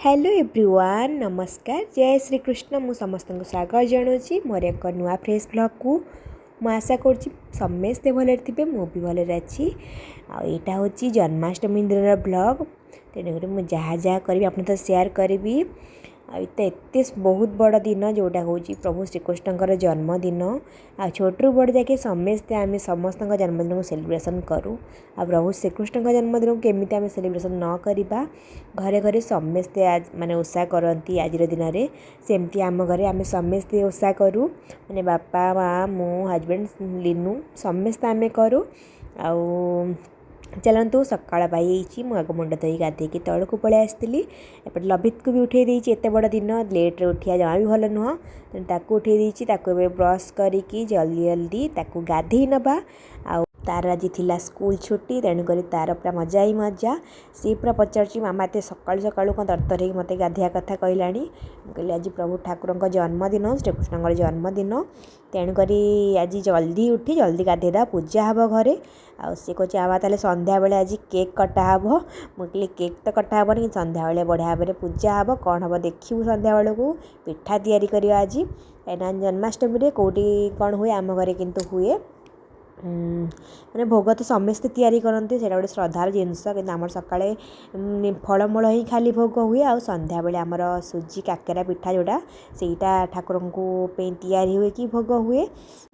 Hello everyone नमस्कार जय श्री कृष्ण मु समस्त स्वागत जनाऊँगी मोर एक नुआ फ्रेश ब्लॉग को मु आशा कर समस्ते भले थे मु भी भले अच्छी आईटा हूँ जन्माष्टमी दिन ब्लॉग तेणुक मुझे जहाँ जहाँ करी आप तो सेयार करी एत बहुत बड़ दिन जोटा हूँ प्रभु श्रीकृष्ण जन्मदिन आ छोटू बड़ जाके समस्ते आम समस्त जन्मदिन को सेलिब्रेशन करूँ आ प्रभु श्रीकृष्ण जन्मदिन को केमी आम सेलिब्रेशन न करवा घरे घरे समस्ते आज माने ओषा करती आज दिन में सेमती आम घरे आम समस्ते ओषा करूँ माने बापा माँ मो हजबैंड लीनू समस्ते आम करूँ आ चलतु सकाळ पाई मुझे मुंड धोई गाधे तौल को पलि आसती एपटे लभित को भी उठे देती एत बड़ दिन लेट्रे उठा जमा भी भल नुह ताकू उठे देती ब्रश करी जल्दी जल्दी ताकू गाधे नवा आ तार आज थिला स्कूल छुट्टी तेणुक तार पूरा मजा ही मजा सी पूरा पचार मामा एत सका सका कौन तरतर हो मत गाधिया कथा कहला कहली आज प्रभु ठाकुर जन्मदिन श्रीकृष्ण जन्मदिन तेणुक आज जल्दी उठी जल्दी गाधेदा पूजा हम घरे आ सी कहे आमा ताले संध्या बेले आज केक कटा हम मुझे केक तो कटा हेनी कि संध्या बेले बढ़िया भाव में पूजा हम कौन हम देखू संध्या बेलू पिठा या आज कहीं जन्माष्टमी कौटी कौन हुए आम घरे किंतु हुए मैंने भोग तो समस्ते तैयारी करते गोटे श्रद्धार जिनस कि आम सका फलमूल ही खाली भोग हुए आ संध्या बेले आमर सुजी काकेरा पिठा जोड़ा सेटा ठाकुर को हुए कि भोग हुए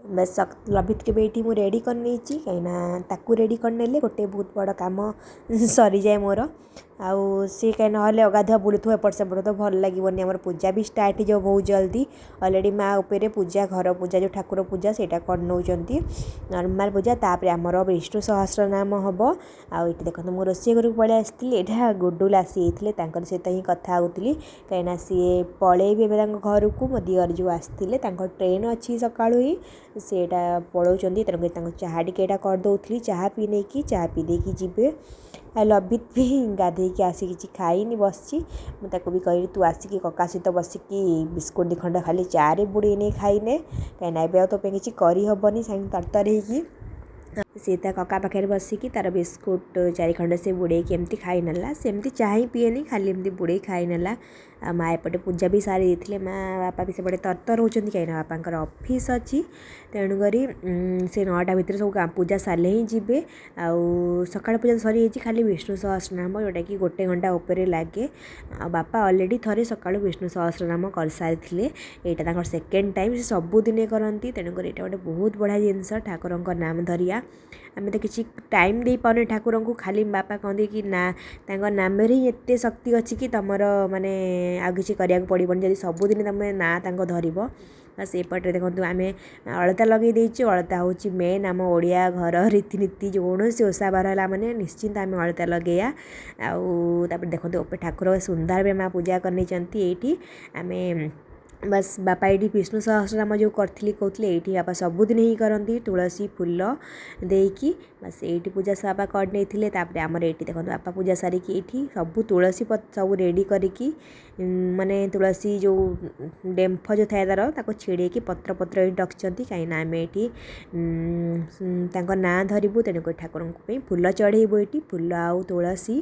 बस लभित के भी मुझे रेडी कर कहीं रेडी करने गोटे बहुत बड़ कम सरी जाए मोर आउ सी कहीं ना अगाधुआ बुलूथ एपट सेपट तो भल लगे आम पूजा भी स्टार्ट हो बहुत जल्दी अलरेडी माँ उपर पूजा घर पूजा जो ठाकुर पूजा से कर नौ नॉर्मल पूजा तापर आमर विष्णु सहस्र नाम हम आउ देखो मुझे रोषे घर को पलि आसती यहाँ गुडुल आसी सहित ही कथा होती कहीं सी पलैबे घर को मो दियर जो आसते ट्रेन अच्छी सका ही सेटा पलाउं तेणुक चाह टिके करदे चाह पी नहीं चाह पी देकी जी लभित भी गाधे आसिक किसी खाईनी बसी मुझे भी कहली तू आसिक कका सहित बसिकी बिस्कुट दी खंड खाली चारे बुड़े नहीं खाईने कहीं तो किसी करहबनी साइड तरतर सी कका पाखे बसिकी तार बिस्कुट चारि खंड से बुड़े एमती खाई नेला सेमती चाह पीएनी खाली एमती बुड़े खाई नेला आ माँ एपटे पूजा भी सारी देते माँ बापा भी सेपटे तरतर होती कहीं बापा ऑफिस अच्छी तेणुक से 9टा भितर सब पूजा सारे ही जी आउ सका पूजा सरी खाली विष्णु सहस्र नाम जोटा कि गोटे घंटा उपर लगे आ बापा अलरेडी थे सका विष्णु सहस्र नाम कर सारी यहाँ सेकेंड टाइम से सबुदिन करती तेणुक यहाँ गोटे बहुत बढ़िया जिनस ठाकुर नाम धरिया आम तो किसी टाइम दे पाने ठाकुर को खाली बापा कहते कि ना नाम ही एत शक्ति अच्छी कि तुम माने आ कि पड़ोन जब सबुदिन तुम ना धर बस एपटे देखो आम अलता लगे देचु अलता हूँ मेन आम ओडिया घर रीतिनीति जो कौन से ओषा बार है मैंने निश्चिंत आम अलता लगे आपर देखो ठाकुर सुंदर माँ पूजा करनी आम बस बापा ये विष्णु सहस्रनाम जो करी कहते ये बापा सबुदिन ही करती तुलसी फूल देकी बस ये पूजा से बापा करने आमर ये देखो बापा पूजा सारिकी ये सब तुलसी सब रेडी करी माने तुलसी जो डेम्फ जो थाए तार छिड़े पत्र पत्र ही रखिंट कहीं आम ये ना धरबू तेणुक ठाकुर फूल चढ़ेबू ये फूल आउ तुलसी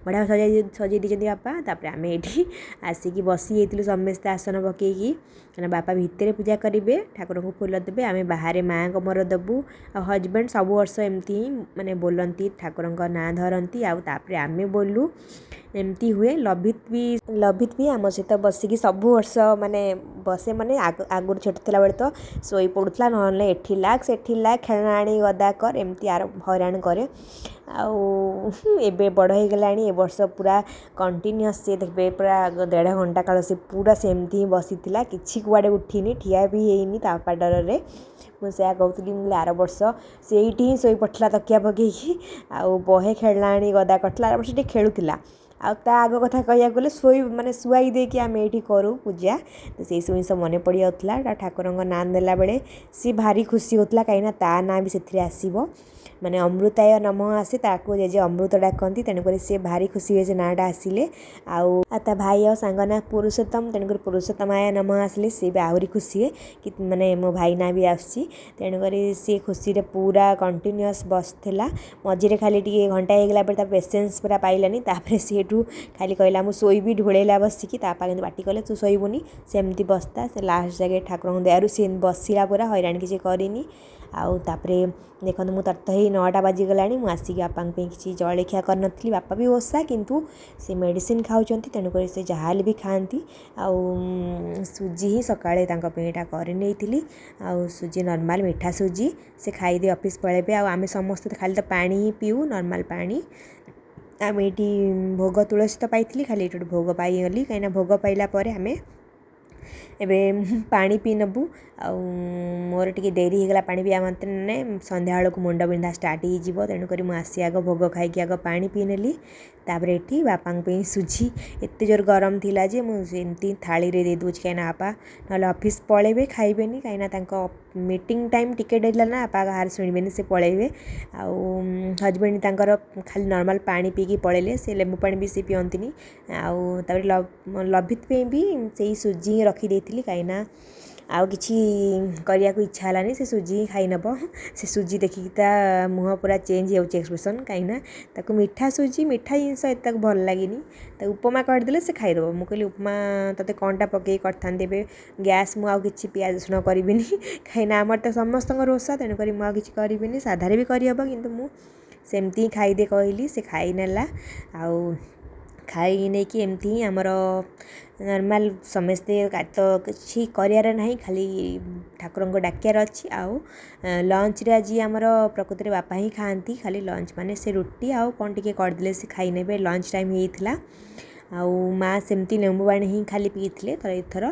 बढ़िया सजाई दीजिए बापा तापर आम ये आसिक बसी जाइलु समस्ते आसन पकईकी बापा भितर पूजा करेंगे ठाकुर को फूल देवे आम बाहर माँ को मोर देवु आ हजबैंड सब वर्ष एमती ही माने बोलती ठाकुर ना धरती आपर आम बोलू एमती हुए लभित भी आम सहित बसिकी सब वर्ष माने बसे माने आगुरी छोट थिला बेले तो सोई पड़ूला ना एठी लाग सेठी लाग खेलना आनी गदा कर एमती आर हैरान करे आबे बड़ हो गलानी ए वर्ष पूरा कंटिन्यूअस से देखिए पूरा 1.5 घंटा काल से पूरा सेमती ही बसी किसी कुआड़े उठीनी ठिया भी होनी तापा डर में मुझे कहती मुझे आर वर्ष से ही शोई पड़ता तकिया पकईकी आउ बहे खेलना गदा कटला आर वर्ष खेलुला आग कथा कह गले शोई माने शुआई देकी आम ये करूँ पूजा तो से सब जिन मन पड़ जाता ठाकुर ना देला बेले सी भारी खुशी होता कहीं ता ना भी से आसब ମାନେ ଅମୃତାୟ ନମଃ ଆସେ ତାକୁ ଜେଜେ ଅମୃତ ଡାକନ୍ତି, ତେଣୁକରି ସେ ଭାରି ଖୁସି ହୁଏ ସେ ନାଁଟା ଆସିଲେ। ଆଉ ତା ଭାଇ ଆଉ ସାଙ୍ଗ ନାଁ ପୁରୁଷୋତ୍ତମ, ତେଣୁକରି ପୁରୁଷୋତ୍ତମାୟ ନମଃ ଆସିଲେ ସିଏ ବି ଆହୁରି ଖୁସି ହୁଏ କି ମାନେ ମୋ ଭାଇ ନାଁ ବି ଆସୁଛି। ତେଣୁକରି ସିଏ ଖୁସିରେ ପୁରା କଣ୍ଟିନ୍ୟୁଅସ୍ ବସିଥିଲା। ମଝିରେ ଖାଲି ଟିକେ ଘଣ୍ଟା ହେଇଗଲା ପରେ ତା ପେସେନ୍ସ ପୁରା ପାଇଲାନି, ତାପରେ ସିଏଠୁ ଖାଲି କହିଲା ମୁଁ ଶୋଇବି, ଢୋଳେଇଲା ବସିକି। ତା ବାପା କିନ୍ତୁ ପାଟି କଲେ ତୁ ଶୋଇବୁନି, ସେମିତି ବସିଥା। ସେ ଲାଷ୍ଟ ଯାକେ ଠାକୁରଙ୍କ ଦୟାରୁ ସେ ବସିଲା ପୁରା, ହଇରାଣ କିଛି କରିନି। ଆଉ ତାପରେ ଦେଖନ୍ତୁ ମୁଁ ତରତ ହେଇ 9ଟା ବାଜିଗଲାଣି, ମୁଁ ଆସିକି ବାପାଙ୍କ ପାଇଁ କିଛି ଜଳଖିଆ କରିନଥିଲି। ବାପା ବି ଓଷା କିନ୍ତୁ ସେ ମେଡ଼ିସିନ୍ ଖାଉଛନ୍ତି, ତେଣୁକରି ସେ ଯାହା ହେଲେ ବି ଖାଆନ୍ତି। ଆଉ ସୁଜି ହିଁ ସକାଳେ ତାଙ୍କ ପାଇଁ ଏଇଟା କରି ନେଇଥିଲି। ଆଉ ସୁଜି ନର୍ମାଲ ମିଠା ସୁଜି, ସେ ଖାଇଦେଇ ଅଫିସ୍ ପଳାଇବେ। ଆଉ ଆମେ ସମସ୍ତେ ଖାଲି ତ ପାଣି ହିଁ ପିଉ, ନର୍ମାଲ ପାଣି। ଆମେ ଏଇଠି ଭୋଗ ତୁଳସୀ ତ ପାଇଥିଲି, ଖାଲି ଏଇଠି ଗୋଟେ ଭୋଗ ପାଇଗଲି, କାହିଁକିନା ଭୋଗ ପାଇଲା ପରେ ଆମେ ଏବେ ପାଣି ପିଇ ନେବୁ। ଆଉ ମୋର ଟିକେ ଡେରି ହେଇଗଲା ପାଣି ପିଇବା ମାନେ ସନ୍ଧ୍ୟାବେଳକୁ ମୁଣ୍ଡ ବିନ୍ଧା ଷ୍ଟାର୍ଟ ହେଇଯିବ, ତେଣୁକରି ମୁଁ ଆସି ଆଗ ଭୋଗ ଖାଇକି ଆଗ ପାଣି ପିଇ ନେଲି। ତାପରେ ଏଠି ବାପାଙ୍କ ପାଇଁ ସୁଜି, ଏତେ ଜୋର ଗରମ ଥିଲା ଯେ ମୁଁ ସେମିତି ଥାଳିରେ ଦେଇ ଦେଉଛି, କାହିଁକିନା ବାପା ନହେଲେ ଅଫିସ୍ ପଳାଇବେ, ଖାଇବେନି। କାହିଁକିନା ତାଙ୍କ ମିଟିଂ ଟାଇମ୍ ଟିକେ ଡେରି ହେଲା ନା, ବାପା କାହାର ଶୁଣିବେନି, ସେ ପଳାଇବେ। ଆଉ ହଜବେଣ୍ଡ ତାଙ୍କର ଖାଲି ନର୍ମାଲ ପାଣି ପିଇକି ପଳାଇଲେ, ସେ ଲେମ୍ବୁ ପାଣି ବି ସେ ପିଅନ୍ତିନି। ଆଉ ତାପରେ ଲଭିତ ପାଇଁ ବି ସେଇ ସୁଜି ହିଁ ରଖିଦେଇଥିଲି, କାହିଁକିନା ଆଉ କିଛି କରିବାକୁ ଇଚ୍ଛା ହେଲାନି, ସେ ସୁଜି ହିଁ ଖାଇ ନେବ। ସେ ସୁଜି ଦେଖିକି ତା ମୁହଁ ପୁରା ଚେଞ୍ଜ ହେଇଯାଉଛି ଏକ୍ସପ୍ରେସନ୍, କାହିଁକିନା ତାକୁ ମିଠା ସୁଜି, ମିଠା ଜିନିଷ ଏତେ ତାକୁ ଭଲ ଲାଗେନି। ତାକୁ ଉପମା କରିଦେଲେ ସେ ଖାଇଦେବ। ମୁଁ କହିଲି ଉପମା ତୋତେ କ'ଣଟା ପକାଇକି କରିଥାନ୍ତି, ଏବେ ଗ୍ୟାସ୍ ମୁଁ ଆଉ କିଛି ପିଆଜ ରସୁଣ କରିବିନି, କାହିଁକିନା ଆମର ତ ସମସ୍ତଙ୍କର ଓଷା, ତେଣୁକରି ମୁଁ ଆଉ କିଛି କରିବିନି। ସାଧାରେ ବି କରିହେବ, କିନ୍ତୁ ମୁଁ ସେମିତି ହିଁ ଖାଇଦେ କହିଲି, ସେ ଖାଇ ନେଲା। ଆଉ ଖାଇ ନେଇକି ଏମିତି ହିଁ ଆମର ନର୍ମାଲ ସମସ୍ତେ ତ କିଛି କରିବାର ନାହିଁ, ଖାଲି ଠାକୁରଙ୍କୁ ଡାକିବାର ଅଛି। ଆଉ ଲଞ୍ଚରେ ଆଜି ଆମର ପ୍ରକୃତିରେ ବାପା ହିଁ ଖାଆନ୍ତି, ଖାଲି ଲଞ୍ଚ ମାନେ ସେ ରୁଟି ଆଉ କ'ଣ ଟିକେ କରିଦେଲେ ସେ ଖାଇ ନେବେ, ଲଞ୍ଚ ଟାଇମ୍ ହେଇଥିଲା। ଆଉ ମାଆ ସେମିତି ଲେମ୍ବୁ ପାଣି ହିଁ ଖାଲି ପିଇଥିଲେ ଏଥର।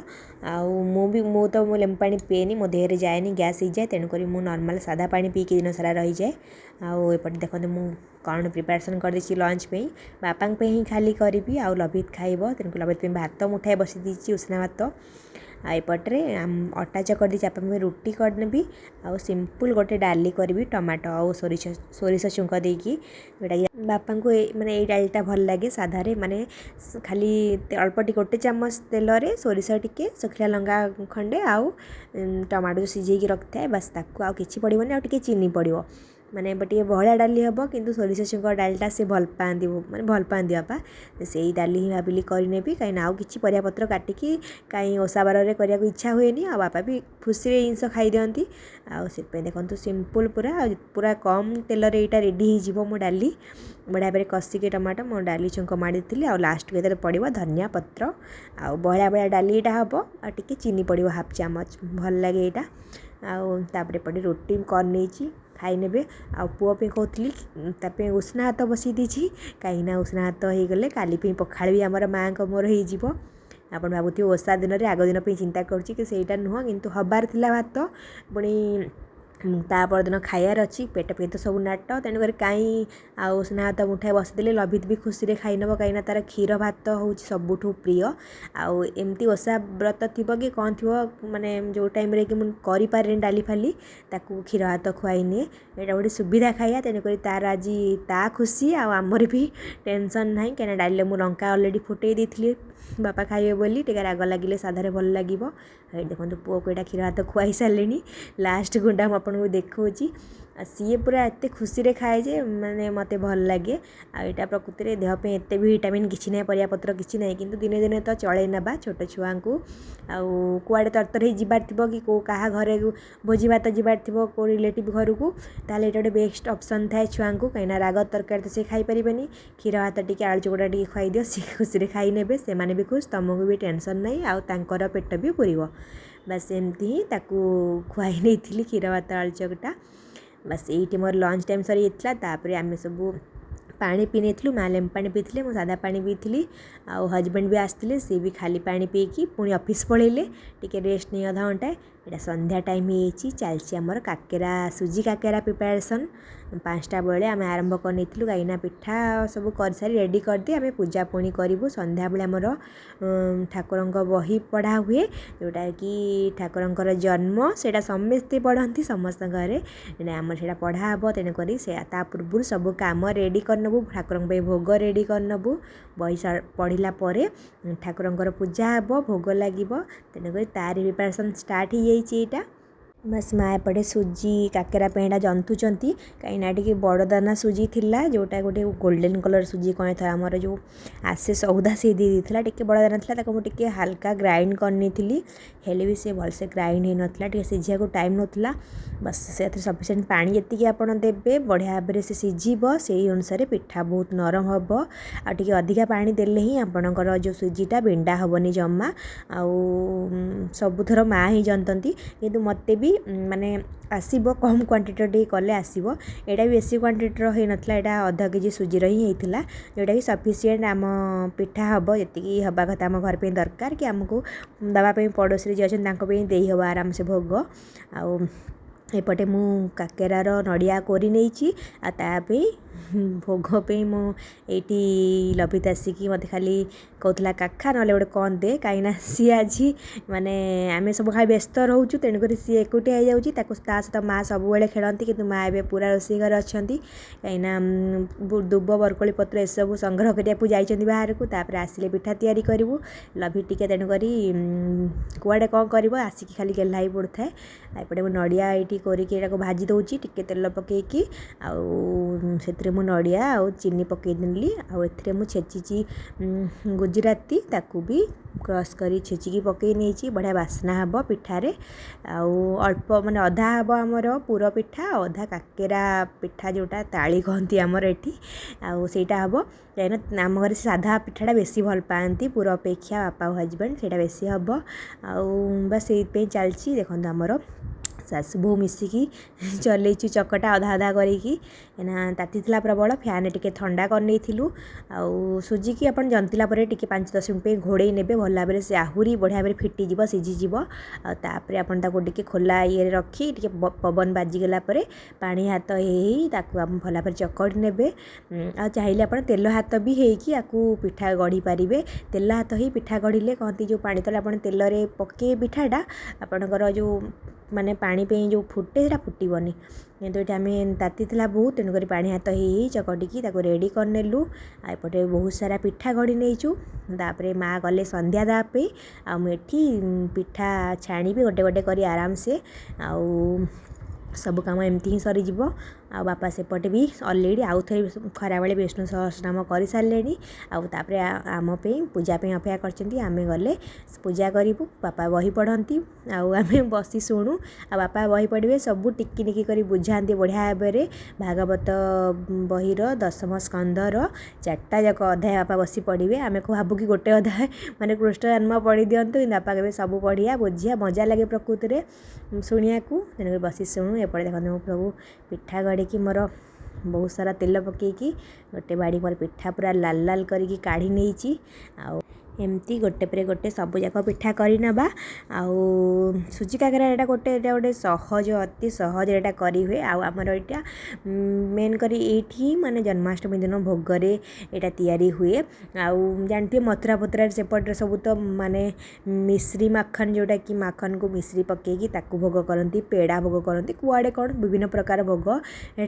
ଆଉ ମୁଁ ତ ଲେମ୍ବୁ ପାଣି ପିଏନି, ମୋ ଦେହରେ ଯାଏନି, ଗ୍ୟାସ୍ ହେଇଯାଏ, ତେଣୁକରି ମୁଁ ନର୍ମାଲ ସାଧା ପାଣି ପିଇକି ଦିନ ସାରା ରହିଯାଏ। ଆଉ ଏପଟେ ଦେଖନ୍ତୁ ମୁଁ କ'ଣ ପ୍ରିପାରେସନ୍ କରିଦେଇଛି ଲଞ୍ଚ ପାଇଁ, ବାପାଙ୍କ ପାଇଁ ହିଁ ଖାଲି କରିବି। ଆଉ ଲଭିତ ଖାଇବ, ତେଣୁକରି ଲଭିତ ପାଇଁ ଭାତ ମୁଠାଏ ବସିଦେଇଛି, ଉଷୁନା ଭାତ। ଆଉ ଏପଟରେ ଅଟା ଚକଟି ଦେଇଛି, ବାପାଙ୍କ ପାଇଁ ରୁଟି କରିନେବି। ଆଉ ସିମ୍ପଲ୍ ଗୋଟେ ଡାଲି କରିବି, ଟମାଟୋ ଆଉ ସୋରିଷ ଛୁଙ୍କ ଦେଇକି, ଯେଉଁଟାକି ବାପାଙ୍କୁ ମାନେ ଏଇ ଡାଲିଟା ଭଲ ଲାଗେ ସାଧାରେ, ମାନେ ଖାଲି ଅଳ୍ପ ଟିକେ ଗୋଟେ ଚାମଚ ତେଲରେ ସୋରିଷ ଟିକେ, ଶୁଖିଲା ଲଙ୍କା ଖଣ୍ଡେ ଆଉ ଟମାଟୋ ସିଝେଇକି ରଖିଥାଏ, ବାସ୍ ତାକୁ ଆଉ କିଛି ପଡ଼ିବନି, ଆଉ ଟିକେ ଚିନି ପଡ଼ିବ। ମାନେ ଟିକେ ବହଳିଆ ଡାଲି ହେବ, କିନ୍ତୁ ସୋରିଷ ଛୁଙ୍କ ଡାଲିଟା ସେ ଭଲ ପାଆନ୍ତି, ମାନେ ଭଲ ପାଆନ୍ତି ବାପା। ସେଇ ଡାଲି ହିଁ ଭାବିଲି କରିନେବି, କାହିଁକିନା ଆଉ କିଛି ପରିବାପତ୍ର କାଟିକି କାହିଁ ଓଷା ବାରରେ କରିବାକୁ ଇଚ୍ଛା ହୁଏନି। ଆଉ ବାପା ବି ଖୁସିରେ ଜିନିଷ ଖାଇଦିଅନ୍ତି। ଆଉ ସେଥିପାଇଁ ଦେଖନ୍ତୁ ସିମ୍ପଲ୍ ପୁରା କମ୍ ତେଲରେ ଏଇଟା ରେଡ଼ି ହେଇଯିବ ମୋ ଡାଲି। ବଢ଼ିଆ ଭାବରେ କଷିକି ଟମାଟୋ ମୋ ଡାଲି ଛୁଙ୍କ ମାରିଦେଇଥିଲି। ଆଉ ଲାଷ୍ଟକୁ ଏଥିରେ ପଡ଼ିବ ଧନିଆ ପତ୍ର, ଆଉ ବଢ଼ିଆ ଡାଲି ଏଇଟା ହେବ। ଆଉ ଟିକେ ଚିନି ପଡ଼ିବ ହାଫ୍ ଚାମଚ, ଭଲ ଲାଗେ ଏଇଟା। ଆଉ ତାପରେ ଏପଟେ ରୁଟି କରିନେଇଛି, ଖାଇ ନେବେ। ଆଉ ପୁଅ ପାଇଁ କହୁଥିଲି ତା ପାଇଁ ଉଷୁନା ଭାତ ବସାଇ ଦେଇଛି, କାହିଁକିନା ଉଷୁନା ଭାତ ହେଇଗଲେ କାଲି ପାଇଁ ପଖାଳ ବି ଆମର ମାଆଙ୍କ ମୋର ହେଇଯିବ। ଆପଣ ଭାବୁଥିବେ ଓଷା ଦିନରେ ଆଗ ଦିନ ପାଇଁ ଚିନ୍ତା କରୁଛି, କି ସେଇଟା ନୁହଁ, କିନ୍ତୁ ହେବାର ଥିଲା ଭାତ, ପୁଣି ତା ପରଦିନ ଖାଇବାର ଅଛି, ପେଟ ପାଇଁ ତ ସବୁ ନାଟ, ତେଣୁକରି କାହିଁ ଆଉ ଉଷୁନା ଭାତ ମୁଠାଏ ବସିଦେଲେ ଲଭିତ ବି ଖୁସିରେ ଖାଇନେବ, କାହିଁକିନା ତା'ର କ୍ଷୀର ଭାତ ହେଉଛି ସବୁଠୁ ପ୍ରିୟ। ଆଉ ଏମିତି ଓଷା ବ୍ରତ ଥିବ କି କ'ଣ ଥିବ, ମାନେ ଯେଉଁ ଟାଇମ୍ରେ କି ମୁଁ କରିପାରେନି ଡାଲି ଫାଲି, ତାକୁ କ୍ଷୀର ଭାତ ଖୁଆଇ ନିଏ। ଏଇଟା ଗୋଟେ ସୁବିଧା ଖାଇବା, ତେଣୁକରି ତା'ର ଆଜି ତା ଖୁସି, ଆଉ ଆମର ବି ଟେନସନ୍ ନାହିଁ, କାହିଁକିନା ଡାଲିରେ ମୁଁ ଲଙ୍କା ଅଲରେଡ଼ି ଫୁଟେଇ ଦେଇଥିଲି ବାପା ଖାଇବେ ବୋଲି, ଟିକେ ରାଗ ଲାଗିଲେ ସାଧାରେ ଭଲ ଲାଗିବ। ଏଇ ଦେଖନ୍ତୁ ପୁଅକୁ ଏଇଟା କ୍ଷୀର ଭାତ ଖୁଆଇ ସାରିଲିଣି, ଲାଷ୍ଟ ଗୁଣ୍ଡା ମୁଁ ଆପଣଙ୍କୁ ଦେଖାଉଛି। ଆଉ ସିଏ ପୁରା ଏତେ ଖୁସିରେ ଖାଏ ଯେ ମାନେ ମୋତେ ଭଲ ଲାଗେ। ଆଉ ଏଇଟା ପ୍ରକୃତିରେ ଦେହ ପାଇଁ ଏତେ ବି ଭିଟାମିନ୍ କିଛି ନାହିଁ, ପରିବାପତ୍ର କିଛି ନାହିଁ, କିନ୍ତୁ ଦିନେ ଦିନେ ତ ଚଳେଇ ନେବା ଛୋଟ ଛୁଆଙ୍କୁ। ଆଉ କୁଆଡ଼େ ତରତର ହେଇ ଯିବାର ଥିବ, କି କେଉଁ କାହା ଘରେ ଭୋଜି ଭାତ ଯିବାର ଥିବ, କେଉଁ ରିଲେଟିଭ୍ ଘରକୁ, ତାହେଲେ ଏଇଟା ଗୋଟେ ବେଷ୍ଟ ଅପସନ୍ ଥାଏ ଛୁଆଙ୍କୁ, କାହିଁକିନା ରାଗ ତରକାରୀ ତ ସେ ଖାଇପାରିବେନି। କ୍ଷୀର ଭାତ ଟିକେ ଆଳୁ ଚକଟା ଟିକେ ଖୁଆଇଦିଅ, ସେ ଖୁସିରେ ଖାଇ ନେବେ, ସେମାନେ ବି ଖୁସି, ତୁମକୁ ବି ଟେନସନ୍ ନାହିଁ, ଆଉ ତାଙ୍କର ପେଟ ବି ପୁରିବ। ବାସ୍ ଏମିତି ହିଁ ତାକୁ ଖୁଆଇ ନେଇଥିଲି କ୍ଷୀର ଭାତ ଆଳୁ ଚକଟା। ବାସ୍ ଏଇଠି ମୋର ଲଞ୍ଚ ଟାଇମ୍ ସରିଯାଇଥିଲା। ତାପରେ ଆମେ ସବୁ पानी पी नहीं माँ लेंबू पानी पीते मु सादा पानी पीती आउ हजबैंड भी आसते सी भी खाली पानी पीकी पुणी ऑफिस पलैले टिके रेस्ट नहीं अधा घंटा यहाँ संध्या टाइम ही चलती आमर काकेरा सुजी काकेरा प्रिपेरेसन 5टा बेले आम आरंभ कर कहीं पिठा सब कर सारी रेडी करदे आम पूजा पुणी करूँ संध्या बेले आमर ठाकुर बही पढ़ा हुए जोटा कि ठाकुर जन्म से समस्ते पढ़ती समस्त घरे आम से पढ़ा हे तेणुक पूर्व सब कम रेडी करनबू ठाकुर भोग रेडी करनबू बही पढ़ला ठाकुर पूजा हे भोग लगे तेणुक तार प्रिपेरेसन स्टार्ट हो जाइए बस माँ एपटे सुजी काकेरा पेड़ा जंतुचंती कहीं टे बड़ दाना सुजी थिला जोटा गोटे गोल्डन कलर सुजी कौन था आमर जो आसे सौदा से दी टे बड़ दाना था मुझे हाल्का ग्राइंड करनी हेले भी सी भलसे ग्राइंड हो नाला टे सीझा को टाइम नाला बस से सफिसीयंट पानी जी आप देवे बढ़िया भाव से सीझब से अनुसार पिठा बहुत नरम हम आगे अधिका पानी देले ही आपणकर जो सुजीटा बिंडा हेनी जमा आउ सबुथर माँ ही जंतती किंतु मत भी माने आसब कम क्वांटिटी कले आसब यहाँ भी बेसी क्वांटिटी हो नाला यहाँ आधा केजी सुजीर ही होता जोटा कि सफिसीयंट आम पिठा हम जी हवा कथा आम घर पे दरकार कि आमको दवाई पड़ोसी जी अच्छा दे हम आराम से भोग आउ एपटे मु काकेरार नड़िया कोरी नहीं आतापे भोग पे मुझे लभित आसिकी मत खाली कहला काखा ना गोटे कौन दे कहीं सी आज माने आम सब खाई व्यस्त रोचु तेणुक सी एकुटिया हो सहित माँ सब खेलती कि माँ ए पूरा रोषेई घर अच्छा कहीं दुब बरकोली पत्र एसबू संग्रह करने जाइए बाहर को तापर आसिले पिठा तैयारी करूँ लभी टिके तेणुक कुआडे कौन कर आसिकी खाली गेल्ला ही पड़ू थाए एपटे मुझे नड़िया ये कोरिकी भाजी दूची टिके तेल पकईकी आउ मु नड़िया आउ चीनी पकईदेली आउ ए मु छेची गुजराती ताकू भी क्रश करी छेचिकी पकई नहीं बढ़िया बास्ना हम पिठारे आउ अल्प माने अधा हम आमर पुर पिठा अधा काकेरा पिठा जोटा ताली कहती आमर एठी आउ सेटा हम कहीं आम घर साधा पिठाटा बेसी भल पाती पुर अपेक्षा बापा हजबैंड से बेसी हम आउ बस से चलती देखो आमर सासु बो मिसिकी चलैचु चकटा अधा अधा करी ताती प्रबल फैन टिके ठंडा कर नहीं आउ सुजी की अपन जंतिला टिके 5-10 मिनट घोड़े ने भल भाव से आहरी बढ़िया भाव फिटिज सीझीज आपर आपन टिके खोला ये रखी टिके पवन बाजिगला पानी हाथ हो भल भाव चकड़ी ने चाहिए आप तेल हाथ भी होकि पिठा गढ़ी पारे तेल हाथ ही पिठा गढ़िले कहती जो पानी तले आप तेल पके पिठाटा आपणकर जो माने पानी पे जो फुटे से फुटबनी कितु ये आम ताती बहुत तेणुक पानी हाथ हो चकटिकी रेडी करनेलु आएपटे बहुत सारा पिठा गढ़ी नहींचु तापर माँ गले संध्या दापे आठी पिठा छाणी गोटे गोटे कर आराम से आउ सब कम एमती ही सरीज आ बापा सेपटे भी अलरेडी आउ थे खरा बेले विष्णु सहस्रनाम कर सारे आउे आम पूजापी अपेक्षा कर आम गले पूजा करूँ बापा बही पढ़ती आम बसी शुणु आ बापा बही पढ़े सब टिकी टिकी कर बुझाती बढ़िया भाव में भागवत बहीर 10म स्कंदर 4टा जाक अध्याय बापा बसी पढ़े आम को भावु कि गोटे अध्याय माने कृष्ण जन्म पढ़ी दिंतु बापा कहे सब पढ़िया बुझिया मजा लगे प्रकृति में शुणिया तेणुक बसी शुणु एपटे देखते मो प्रभु पिठा गढ़ी मोर बहुत सारा तेल पकईकी गोटे बाड़ी मोर पिठा पूरा लाल लाल करी काढ़ी नहीं आउ एमती गोटे पर गोटे सबूक पिठा करनबा आउ सुजी काकेरा यहाँ गोटे सहज अति सहज यहाँ करी हुए आमर यहाँ मेन करी ये माने जन्माष्टमी दिन भोगरे यहाँ तैयारी हुए आउ जानते मथुरा फथुरा सेपटे सब तो माने मिश्री माखन जोटा कि माखन को मिश्री पकईकी ताकू भोग करती पेड़ा भोग करती कुआड़े कौन विभिन्न प्रकार भोग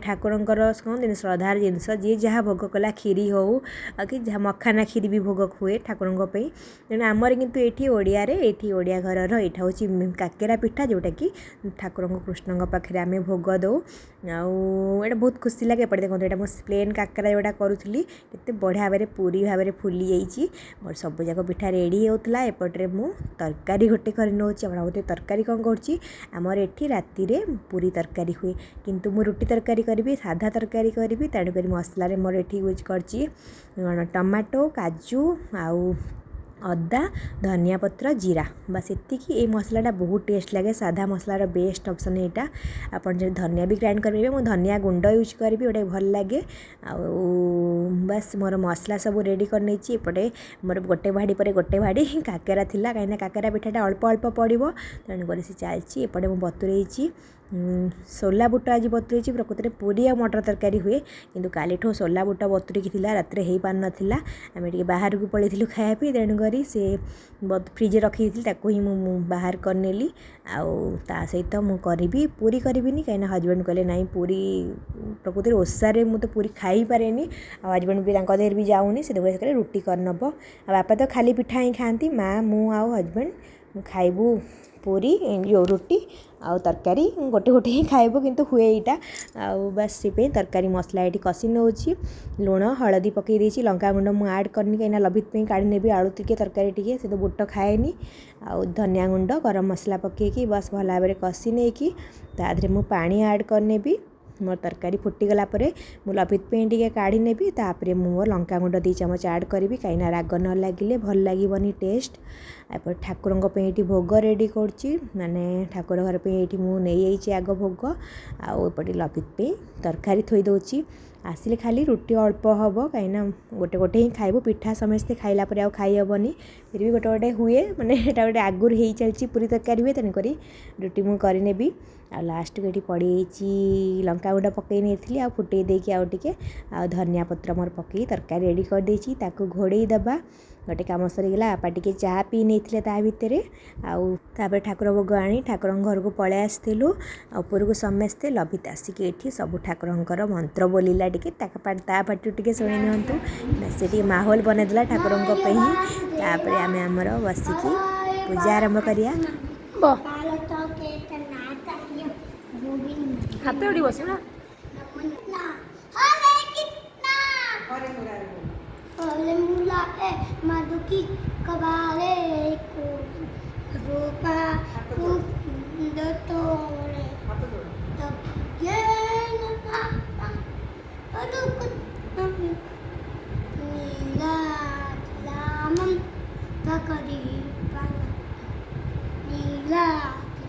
ठाकुर कहते श्रद्धार जिनस जी जहाँ भोग कला खीरी हो कि मखाना खीरी भी भोग हुए ठाकुर तेणु आमर कितु ये ओडिया घर यहाँ हूँ काकेरा पिठा जोटा कि ठाकुर कृष्ण पाखे आम भोग दौ आउ बहुत खुशी लगे एपटे देखो यहाँ मुझे प्लेन काकेरा जोटा करूली केते बढ़िया भाव पूरी भाव में फुली जाइए मोर सब जाक पिठा रेडी होता एपटे मु तरकारी गोटे कर नौचे तरकारी कौन करमर ये राति पूरी तरकारी हुए किंतु मु रुटी तरकारी करी साधा तरकारी करी तेणुक मसलार मोर ये यूज कर टमाटो काजू आउ अदा धनिया पत्र जीरा बस एतिकी ए मसलाटा बहुत टेस्ट लगे साधा मसलार बेस्ट ऑप्शन यहाँ आपन जो धनिया भी ग्राइंड करेंगे मुझे धनिया गुंड यूज करी गोटे भल लगे आ बस मोर मसला सब रेडी कर नहीं एपटे मोर गोटे भाड़ी पर गोटे भाड़ी काकेरा थिला कहीं काकेरा पिठाटा अल्प अल्प पड़ो तेणुक से चलती एपटे मुझे बतुरई सोला बुट आज बतुरई प्रकृति में पूरी आ मटर तरकारी हुए किंतु कालीठू सोला बुट बतुरिकी रात हो पार नाला आम टे बाहर को पलू खायापी तेणुक से फ्रिज रखी ही बाहर करनेली ता सहित मुझे पूरी करी कहीं हजबैंड कहले ना पूरी प्रकृति ओसारे मुझे तो पूरी खाई पारे हजबैंड भी देहर भी जाऊनी से कहले रुटी करनब बापा तो खाली पिठा ही खाती माँ मु आउ हजबैंड खाइबू पूरी जो रुटी आउ तरकारी गोटे गोटे ही खाइबू किंतु हुए यहाँ बस से तरकारी मसला ये कषि नौची लुण हलदी पकई देती लंका गुंड मुझे आड करनी कहीं लभित काढ़ी नेबी आलू टिके तरकारी टिके से तो बुट खाएनी आउ धनिया गुंड गरम मसला पकईकी बस भल भाव में कषि नहीं कि तादे मु पानी आड करनेबी मोर तरकारी फुटीगला मु लभित टे काढ़ी नेबी तापर मोर लंका गुंड 2 चमच आड करी कहीं राग न लगे भल लगे टेस्ट एपर ठाकुर ये भोग रेडी करची माने ठाकुर घर पे ये मुझे आग भोग आउपटे लभित तरकारी थोई दौची आसिले खाली रुटी अल्प हम कहीं गोटे गोटे ही खाइबू पिठा समस्ते खाइला आउ खाई हेबनी फिर भी गोटे गोटे हुए माने एटा गोटे आगुर हो चलती पूरी तरकारी हुए तेणुक रुटी मुझे करनेबी आ लास्ट को ये पड़ी लंका गुंड पकई नहीं आ फुटे देकी आउ टिके आ धनिया पत्र मोर पकई तरकारी रेडी कर देची ताकू घोड़े दबा गोटे कम सरीगला आपा टिके चाह पी नहीं ता भितर आउे ठाकुर भोग आनी ठाकुर घर को पलै आसलु ऊपर को समस्ते लभित आसिक ये सब ठाकुर मंत्र बोलिला टिके ता पार्टी टिके शुणी नि से माहौल बनईदेला ठाकुर आम आमर बसिकी पूजा आरंभ करिया हाथ उड़ी बस ना मुला मधु की कबारे को रूपा तोड़े तब ये नीला लामम तकरी पल नीला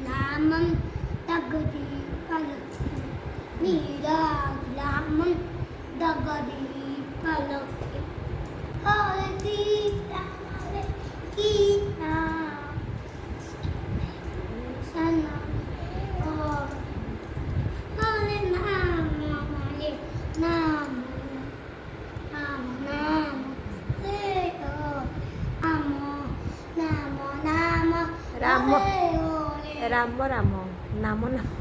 लामम तकरी पल नीला लामम तकरी पल राम राम नाम नाम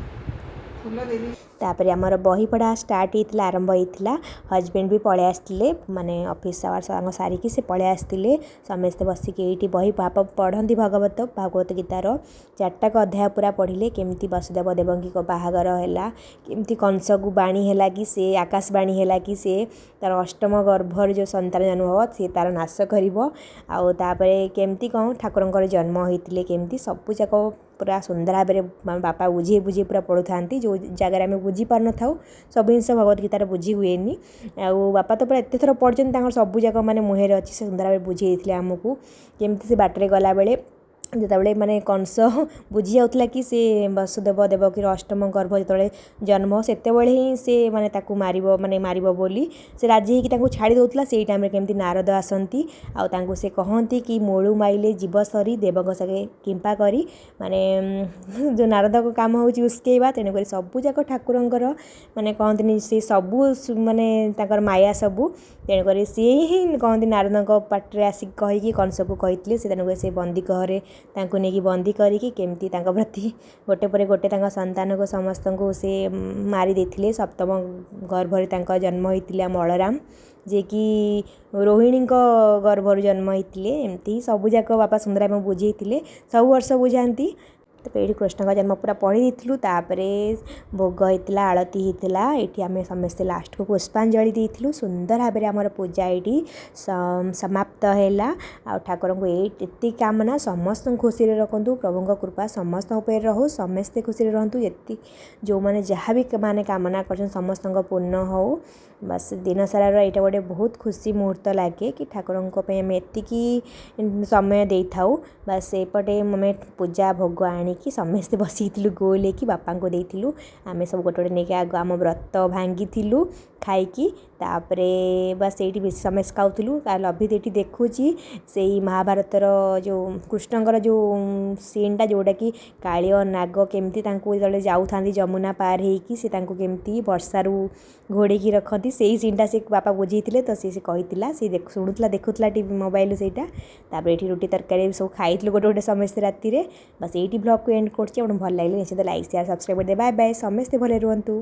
तापर आमर बही पढ़ा स्टार्ट होता आरंभ होता हजबैंड भी पलै आसते माने ऑफिस आवर सारिकी से पलै आसते समस्ते बसिकी ये बही पाप पढ़ती भागवत गीतार 4टा अध्याय पूरा पढ़िले केमती वसुदेव देवकी बाहागर है केमती कंस को बाणी है कि से आकाशवाणी है कि से तार अष्टम गर्भर जो संतान जन्म हो सी तार नाश कर केमती कौन ठाकुर जन्म होते केमती सबूक पूरा सुंदर भाव में बापा बुझे बुझे पूरा पढ़ु था जो जगार आम बुझी पार न था सब जिन भगवत गीतार बुझी हुए बापा तो पूरा एत थर पढ़ते सबूक मैंने मुहर अच्छी से सुंदर भाव बुझे आमको केमती से बाटर गला बेले जिते माने कंस बुझी जाऊला कि से वसुदेव देवकीर अष्टम गर्भ जो जन्म से ही से माने ताकू मारिबो माने मारिबो बोली से राजी होगी छाड़ी दौला से टाइम केमती नारद आसती आउ से कहती कि मोड़ू माइले जीव सरी देवक सगे किंपा करी माने जो नारद को काम हो उस्केवा तेणुक सबूक ठाकुर माने कहते से सबू माने माया सबू तेणुक सी ही कहती नारद पाटे आसिक कहीकि कंस को कही से तेणुक से बंदी घरे तांको नेकी बंदी करिकी केमती तांको प्रति गोटे पर गोटे तांको संतान को समस्त को से मारी देथिले सप्तम गर्भरे तांको जन्म होइतिले बलराम जे कि रोहिणी गर्भर जन्म होइतिले एमती सबुजाक बापा सुंदर बुझेइतिले सब वर्ष बुझाती तो ये कृष्ण का जन्म पूरा पढ़ी देलु तापरे भोग होता आलती होता ये आम समस्ते लास्ट को पुष्पांजलि देलु सुंदर भाव में आमर पूजा ये समाप्त है आ ठाकुर को ये कामना समस्त खुशी रखु प्रभु कृपा समस्त रहू समस्ते खुशी रहतु ये जो मैंने जहाँ भी माने कामना कर समस्त पूर्ण हो बस दिन सारा यहाँ गोटे बहुत खुशी मुहूर्त लगे कि ठाकुर आम एतिकी समय दे था बस एपटे आम पूजा भोग आणिकी समस्ते बसलु गोल कि बापा को देलु आम सब गोटे गोटे नहीं आग आम व्रत भांगी खाई तापरे बस ये समस्त खाऊलु लभित ये देखुची से महाभारतर जो कृष्णकर जो सीनटा जोटा कि कालिय नाग केमती जो जाऊ था जमुना पार हो केमती वर्षारू घोड़े रखती से सीनटा से बापा बुझे तो सी कही सी शुणुला देखुला टीवी मोबाइल से ये रुटी तरकारी सब खाई गोटे गोटे समस्ते राति बस यही ब्लॉग को एंड कर भल लगे निश्चित लाइक शेयर सब्सक्राइब कर दे बाय बाय समस्ते भले रुहतु।